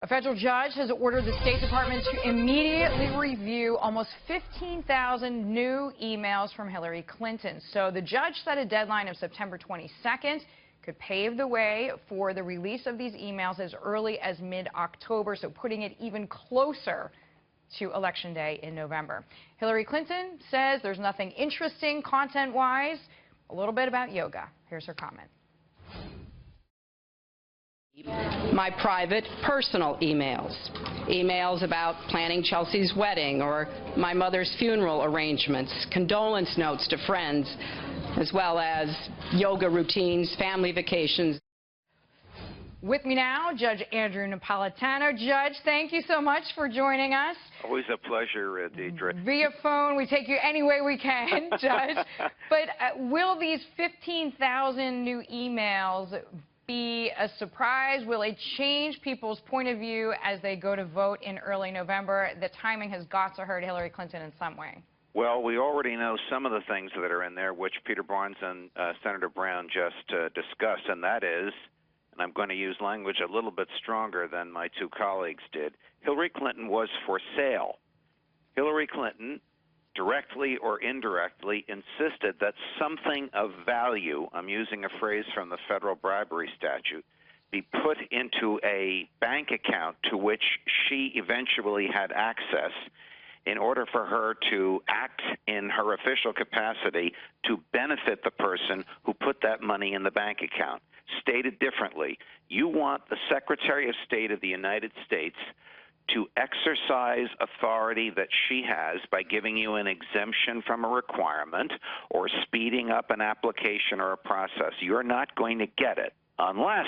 A federal judge has ordered the State Department to immediately review almost 15,000 new emails from Hillary Clinton. So the judge set a deadline of September 22nd, could pave the way for the release of these emails as early as mid-October, so putting it even closer to Election Day in November. Hillary Clinton says there's nothing interesting content-wise. A little bit about yoga. Here's her comment. My private, personal emails about planning Chelsea's wedding or my mother's funeral arrangements, condolence notes to friends, as well as yoga routines, family vacations. With me now, Judge Andrew Napolitano. Judge, thank you so much for joining us. Always a pleasure, Deidre. Via phone, we take you any way we can, Judge. But will these 15,000 new emails be a surprise? Will it change people's point of view as they go to vote in early November? The timing has got to hurt Hillary Clinton in some way. Well, we already know some of the things that are in there, which Peter Barnes and Senator Brown just discussed, and that is, and I'm going to use language a little bit stronger than my two colleagues did, Hillary Clinton was for sale. Hillary Clinton, directly or indirectly, insisted that something of value, I'm using a phrase from the federal bribery statute, be put into a bank account to which she eventually had access in order for her to act in her official capacity to benefit the person who put that money in the bank account. Stated differently, you want the Secretary of State of the United States to exercise authority that she has by giving you an exemption from a requirement or speeding up an application or a process. You're not going to get it unless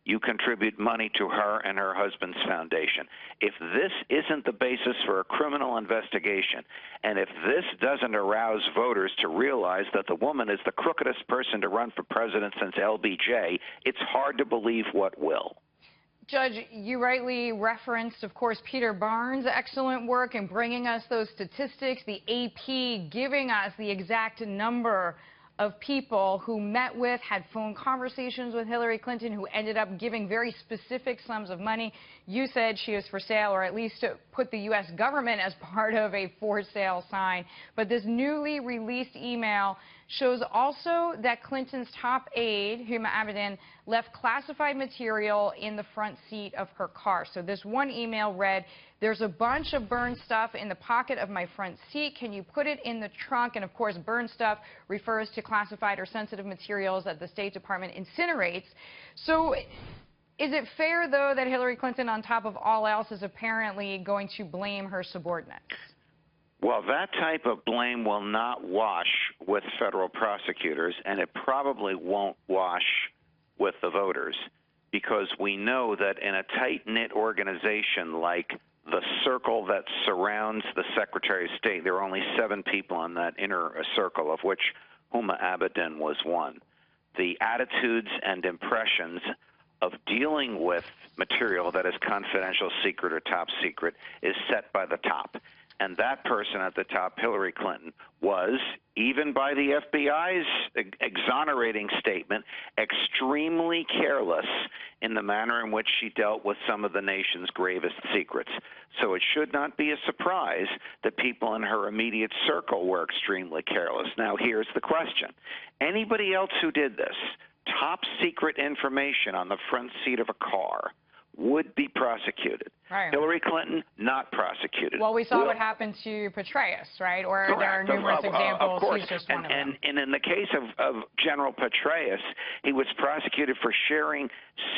you contribute money to her and her husband's foundation. If this isn't the basis for a criminal investigation, and if this doesn't arouse voters to realize that the woman is the crookedest person to run for president since LBJ, it's hard to believe what will. Judge, you rightly referenced, of course, Peter Barnes' excellent work in bringing us those statistics, the AP giving us the exact number of people who met with, had phone conversations with Hillary Clinton, who ended up giving very specific sums of money. You said she is for sale, or at least put the U.S. government as part of a for sale sign. But this newly released email shows also that Clinton's top aide, Huma Abedin, left classified material in the front seat of her car. So this one email read, "There's a bunch of burned stuff in the pocket of my front seat. Can you put it in the trunk?" And of course, burned stuff refers to classified or sensitive materials that the State Department incinerates. So is it fair, though, that Hillary Clinton, on top of all else, is apparently going to blame her subordinates? Well, that type of blame will not wash with federal prosecutors, and it probably won't wash with the voters, because we know that in a tight-knit organization like the circle that surrounds the Secretary of State, there are only 7 people in that inner circle, of which Huma Abedin was one. The attitudes and impressions of dealing with material that is confidential, secret, or top secret is set by the top. And that person at the top, Hillary Clinton, was, even by the FBI's exonerating statement, extremely careless in the manner in which she dealt with some of the nation's gravest secrets. So it should not be a surprise that people in her immediate circle were extremely careless. Now, here's the question. Anybody else who did this, top secret information on the front seat of a car, would be prosecuted. Right. Hillary Clinton, not prosecuted. Well, we saw what happened to Petraeus, right? Or correct. There are numerous examples. Of course. He's just one of them. And in the case of General Petraeus, he was prosecuted for sharing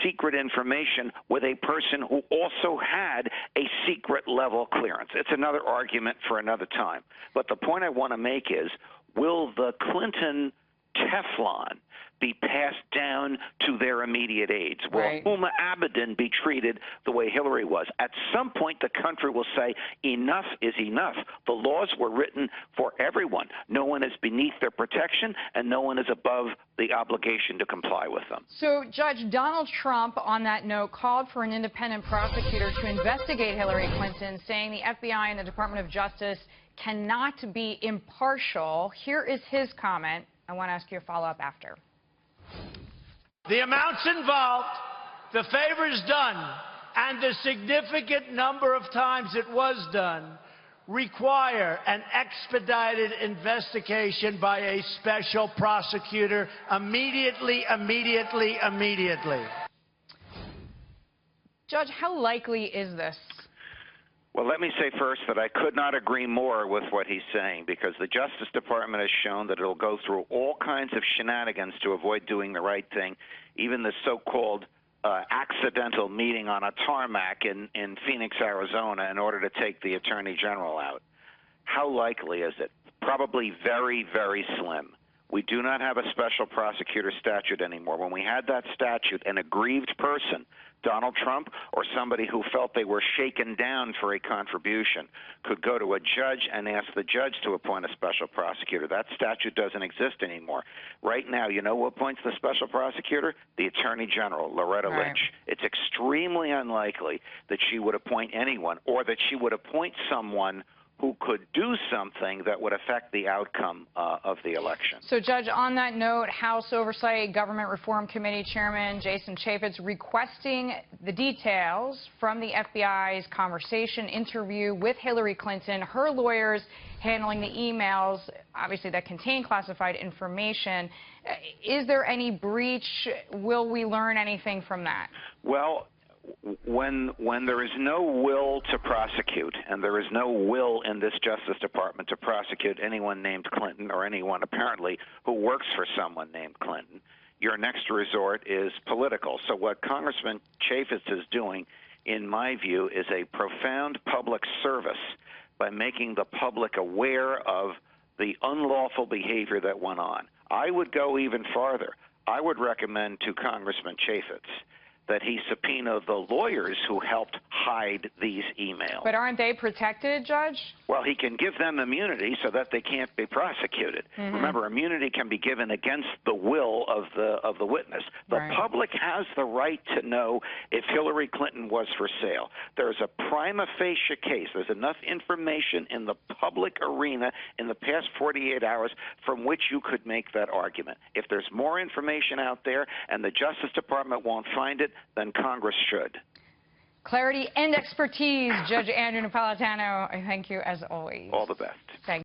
secret information with a person who also had a secret level clearance. It's another argument for another time. But the point I want to make is, will the Clinton Teflon be passed down to their immediate aides? Will Huma Abedin be treated the way Hillary was? At some point, the country will say, enough is enough. The laws were written for everyone. No one is beneath their protection, and no one is above the obligation to comply with them. So, Judge, Donald Trump, on that note, called for an independent prosecutor to investigate Hillary Clinton, saying the FBI and the Department of Justice cannot be impartial. Here is his comment. I want to ask you a follow-up after. The amounts involved, the favors done, and the significant number of times it was done require an expedited investigation by a special prosecutor immediately. Judge, how likely is this? Well, let me say first that I could not agree more with what he's saying, because the Justice Department has shown that it'll go through all kinds of shenanigans to avoid doing the right thing, even the so-called accidental meeting on a tarmac in Phoenix, Arizona, in order to take the Attorney General out. How likely is it? Probably very, very slim. We do not have a special prosecutor statute anymore. When we had that statute, an aggrieved person, Donald Trump or somebody who felt they were shaken down for a contribution, could go to a judge and ask the judge to appoint a special prosecutor. That statute doesn't exist anymore. Right now, you know who appoints the special prosecutor? The Attorney General, Loretta Lynch. It's extremely unlikely that she would appoint anyone, or that she would appoint someone who could do something that would affect the outcome of the election. So, Judge, on that note, House Oversight Government Reform Committee Chairman Jason Chaffetz requesting the details from the FBI's conversation interview with Hillary Clinton, her lawyers handling the emails, obviously, that contain classified information. Is there any breach? Will we learn anything from that? Well, when there is no will to prosecute, and there is no will in this Justice Department to prosecute anyone named Clinton or anyone apparently who works for someone named Clinton, your next resort is political. So what Congressman Chaffetz is doing, in my view, is a profound public service by making the public aware of the unlawful behavior that went on. I would go even farther. I would recommend to Congressman Chaffetz that he subpoena the lawyers who helped hide these emails. But aren't they protected, Judge? Well, he can give them immunity so that they can't be prosecuted. Remember, immunity can be given against the will of the witness. The public has the right to know if Hillary Clinton was for sale. There's a prima facie case. There's enough information in the public arena in the past 48 hours from which you could make that argument. If there's more information out there and the Justice Department won't find it, then Congress should. Clarity and expertise, Judge Andrew Napolitano. I thank you as always. All the best. Thank you.